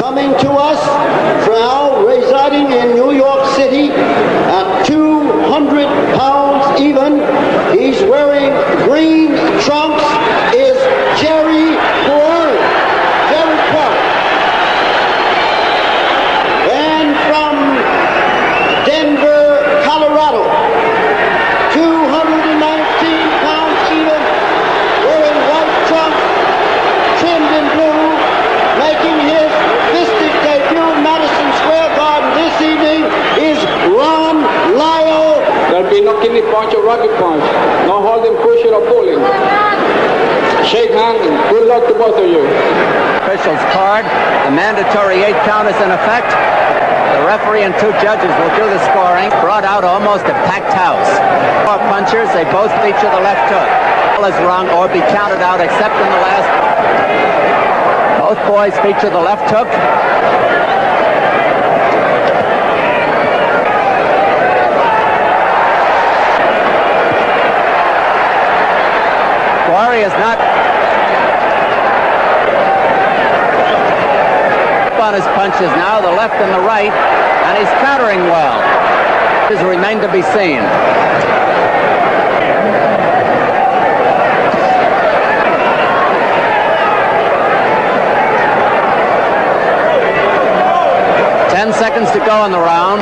coming to us now, residing in New York City at 200 pounds even. He's wearing green trunks, is Jerry Quarry. Jerry Quarry. And from Denver, Colorado, 219 pounds even, wearing white trunks, trimmed in blue, making his fistic debut in Madison Square Garden this evening is Ron Lyle. There'll be no kidney punch or rocket punch, no holding, pushing, or pulling. Shake hands and good luck to both of you. Officials card, the mandatory 8 count is in effect. The referee and 2 judges will do the scoring. Brought out almost a packed house. 4 punchers, they both feature the left hook. All is wrong or be counted out except in the last. Both boys feature the left hook. Quarry is not on his punches now, the left and the right, and he's countering well. This remains to be seen. Seconds to go in the round.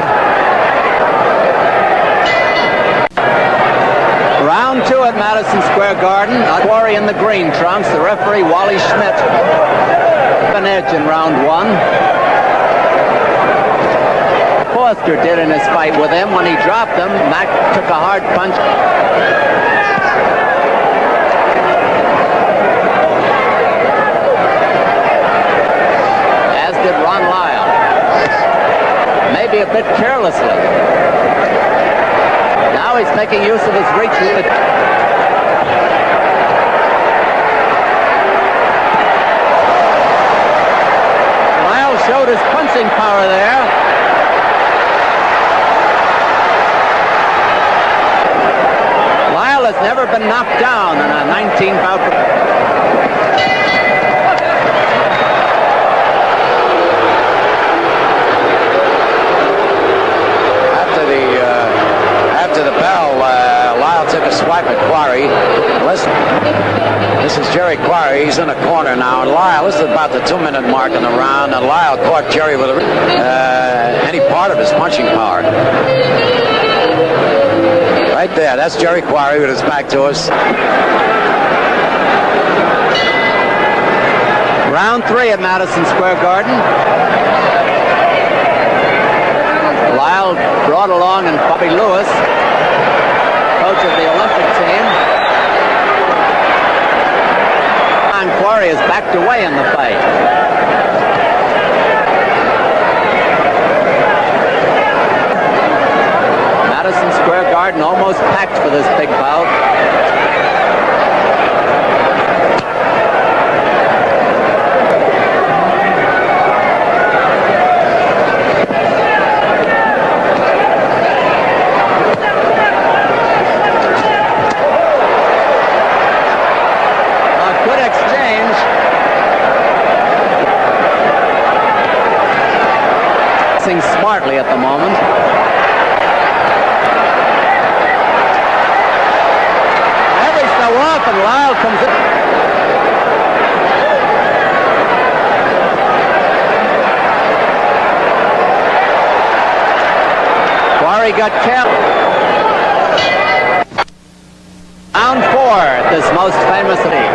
Round 2 at Madison Square Garden. Quarry in the green trunks. The referee, Wally Schmidt. An edge in round 1. Forster did in his fight with him. When he dropped him, Mac took a hard punch. As did Ron Lyle. Maybe a bit carelessly. Now he's making use of his reach with it. Lyle showed his punching power there. Lyle has never been knocked down in a 19-bout. Lyle took a swipe at Quarry. Listen, this is Jerry Quarry. He's in a corner now. And Lyle, this is about the 2-minute mark in the round. And Lyle caught Jerry with any part of his punching power. Right there. That's Jerry Quarry with his back to us. Round 3 at Madison Square Garden. Lyle brought along and Bobby Lewis, coach of the Olympic team. And Quarry is backed away in the fight. Madison Square Garden almost packed for this big bout. Smartly at the moment. Every so often, Lyle comes in. Quarry got kept. Round 4, this most famous city.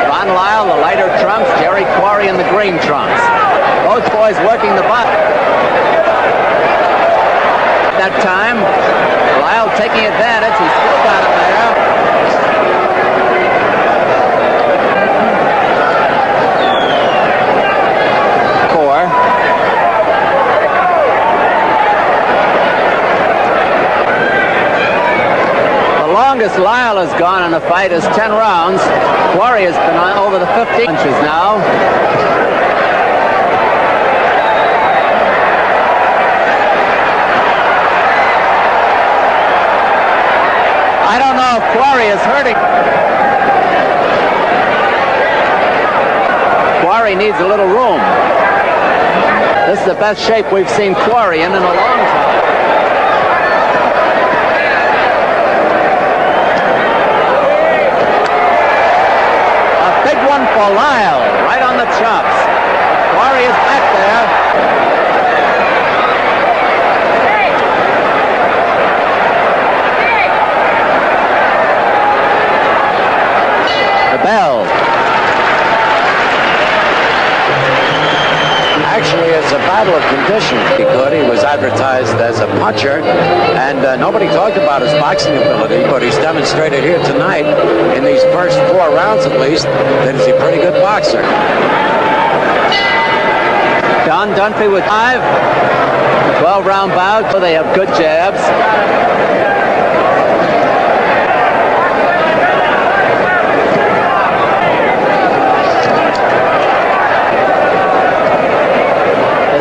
Ron Lyle, the lighter trunks, Jerry Quarry in the green trunks. Both boys working the butt. That time, Lyle taking advantage. He still got him there. Four. The longest Lyle has gone in a fight is 10 rounds. Quarry has been on over the 50 punches now. I don't know if Quarry is hurting. Quarry needs a little room. This is the best shape we've seen Quarry in a long time. A big one for Lyle, right on the chops. Quarry is back there. The bell. Actually, it's a battle of conditions. He was advertised as a puncher, and nobody talked about his boxing ability, but he's demonstrated here tonight, in these first 4 rounds at least, that he's a pretty good boxer. Don Dunphy with 5. 12-round bout, so they have good jabs.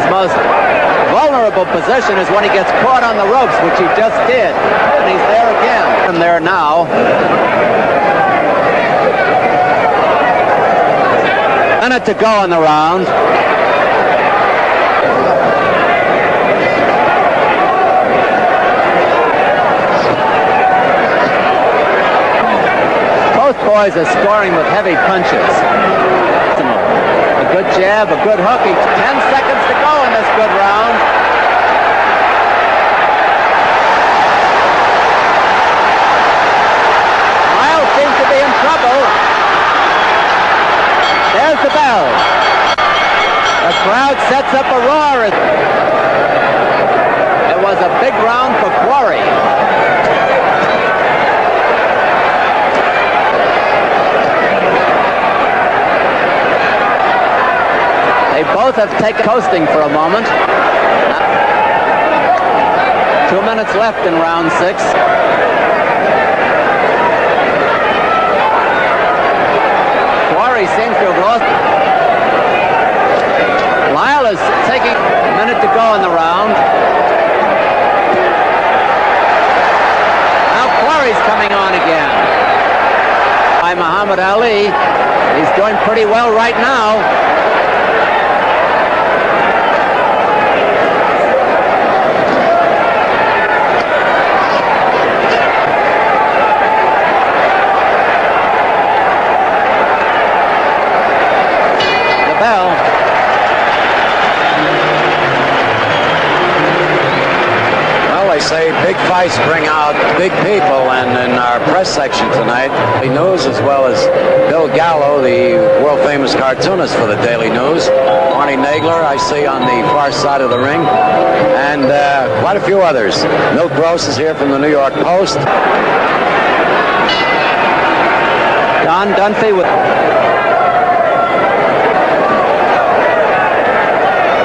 Most vulnerable position is when he gets caught on the ropes, which he just did. And he's there again. And there now. Minute to go in the round. Both boys are scoring with heavy punches. A good jab, a good hook. 10 seconds to go in this good round. Lyle seems to be in trouble. There's the bell. The crowd sets up a roar. It was a big round for Quarry. They both have taken coasting for a moment. 2 minutes left in round 6. Quarry seems to have lost. Lyle is taking a minute to go in the round. Now Quarry's coming on again. By Muhammad Ali. He's doing pretty well right now. Say big fights bring out big people, and in our press section tonight, the News, as well as Bill Gallo, the world-famous cartoonist for the Daily News, Arnie Nagler, I see on the far side of the ring, and quite a few others. Milt Gross is here from the New York Post. Don Dunphy with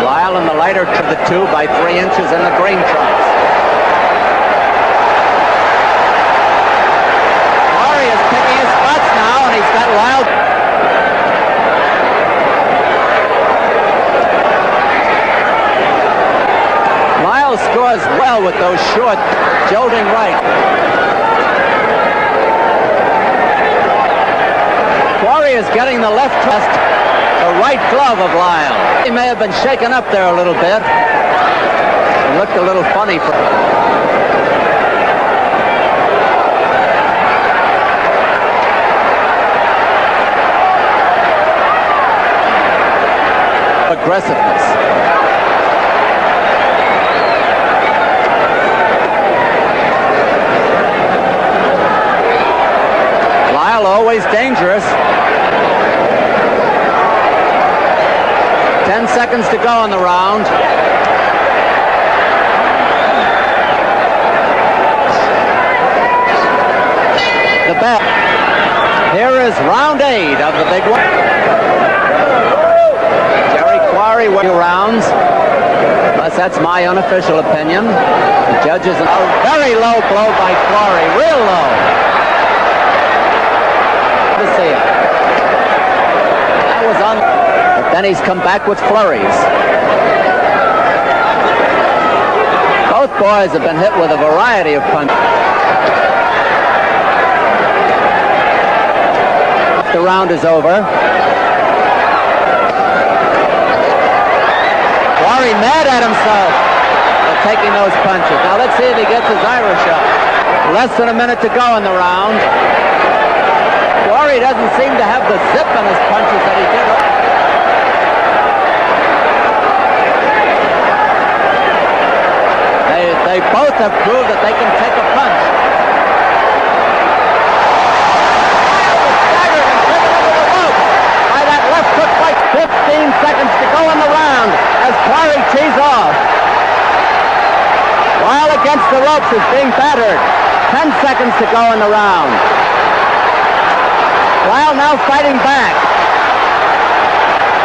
Lyle in the lighter to the 2 by 3 inches in the green trunks. He's got Lyle. Lyle scores well with those short, jolting right. Quarry is getting the left test, the right glove of Lyle. He may have been shaken up there a little bit. It looked a little funny for aggressiveness. Lyle always dangerous. 10 seconds to go in the round. The bell. Here is round 8 of the big one. Quarry 2 rounds. That's my unofficial opinion. The judges, a very low blow by Quarry, real low. To see it. That was on. But then he's come back with flurries. Both boys have been hit with a variety of punches. The round is over. enjoyed himself taking those punches. Now let's see if he gets his Irish up. Less than a minute to go in the round. Quarry doesn't seem to have the zip in his punches that he did. They both have proved that they can take a punch. Staggered and driven into the rope by that left hook fight. 15 seconds to go in the round as Quarry tees off. While against the ropes is being battered. 10 seconds to go in the round. Lyle now fighting back.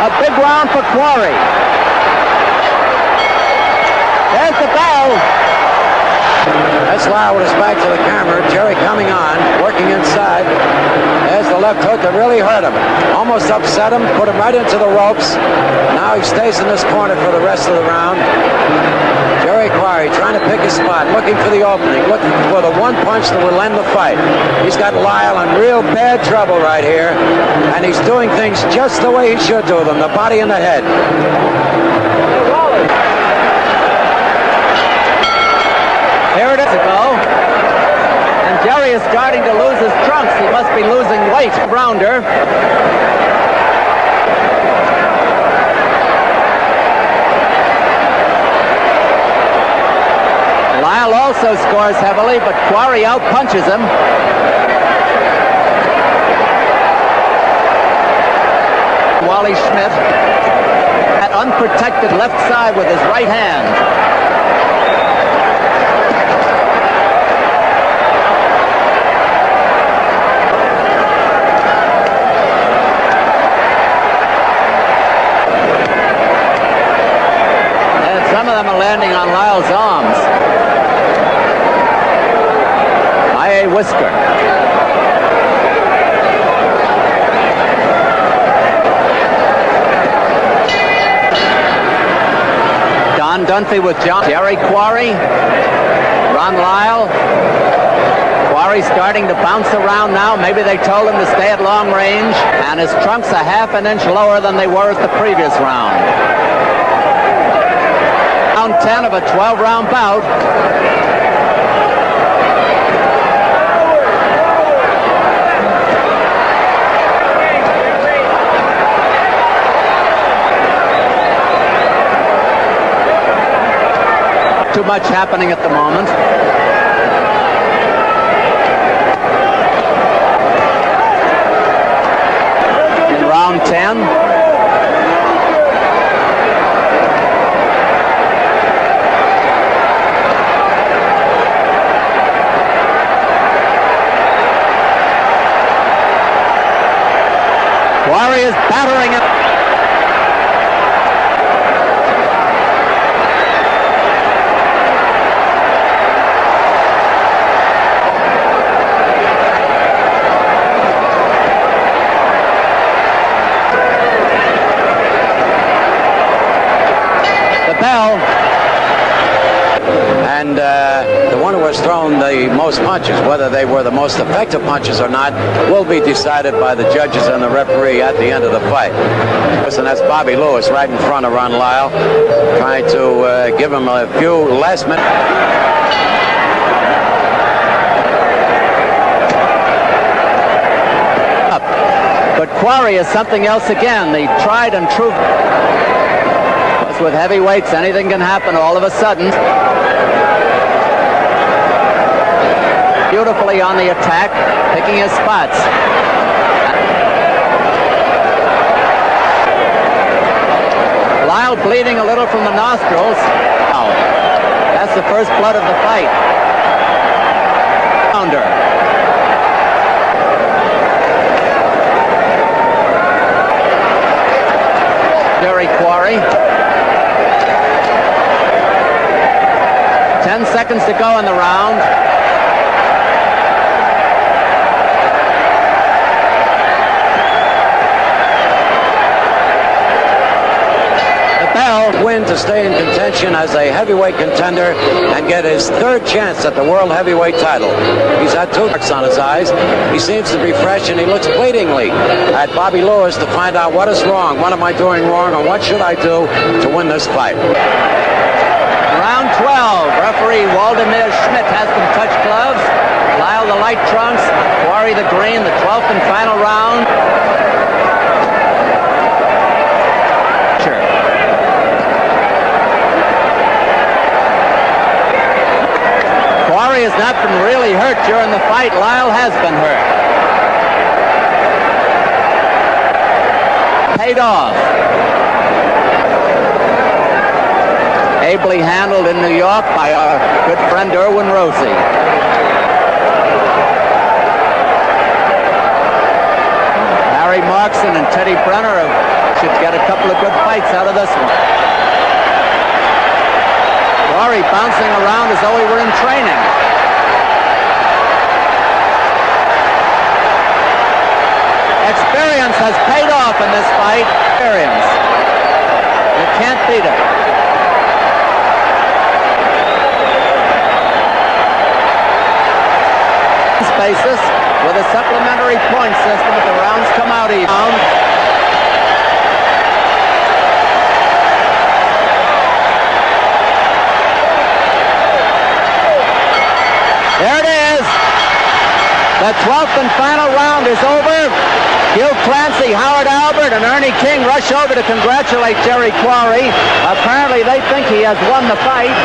A big round for Quarry. There's the bell. That's Lyle with his back to the camera. Jerry coming on, working inside. There's the left hook that really hurt him. Almost upset him, put him right into the ropes. Now he stays in this corner for the rest of the round. Jerry Quarry trying to pick a spot, looking for the opening, looking for the one punch that will end the fight. He's got Lyle in real bad trouble right here, and he's doing things just the way he should do them, the body and the head. Here it is to go. And Jerry is starting to lose his trunks. He must be losing weight. Rounder. Lyle also scores heavily, but Quarry out-punches him. Wally Schmidt at unprotected left side with his right hand. Some of them are landing on Lyle's arms. I.A. Whisker. Don Dunphy with John. Jerry Quarry. Ron Lyle. Quarry starting to bounce around now. Maybe they told him to stay at long range. And his trunks a half an inch lower than they were at the previous round. Round 10 of a 12-round bout. Too much happening at the moment. In round 10. Quarry is battering it. The bell. And the one who has thrown the most punches, whether they were the most effective punches or not, will be decided by the judges and the referee at the end of the fight. And that's Bobby Lewis right in front of Ron Lyle, trying to give him a few last minutes. But Quarry is something else again, the tried and true. Plus with heavyweights, anything can happen all of a sudden. Beautifully on the attack, picking his spots. Lyle bleeding a little from the nostrils. Oh, that's the first blood of the fight. Pounder. Jerry Quarry. 10 seconds to go in the round. Win to stay in contention as a heavyweight contender and get his third chance at the world heavyweight title. He's had 2 marks on his eyes. He seems to be fresh, and he looks pleadingly at Bobby Lewis to find out what is wrong, what am I doing wrong, and what should I do to win this fight. Round 12. Referee Waldemar Schmidt has them touch gloves. Lyle the light trunks. Quarry the green. The 12th and final round. Sure. Quarry has not been really hurt during the fight. Lyle has been hurt. Paid off. Ably handled in New York by our good friend Erwin Rosie. Harry Markson and Teddy Brenner should get a couple of good fights out of this one. Quarry bouncing around as though he were in training. Experience has paid off in this fight. Experience. You can't beat it. Basis with a supplementary point system if the rounds come out even. There it is. The 12th and final round is over. Hugh Clancy, Howard Albert, and Ernie King rush over to congratulate Jerry Quarry. Apparently they think he has won the fight.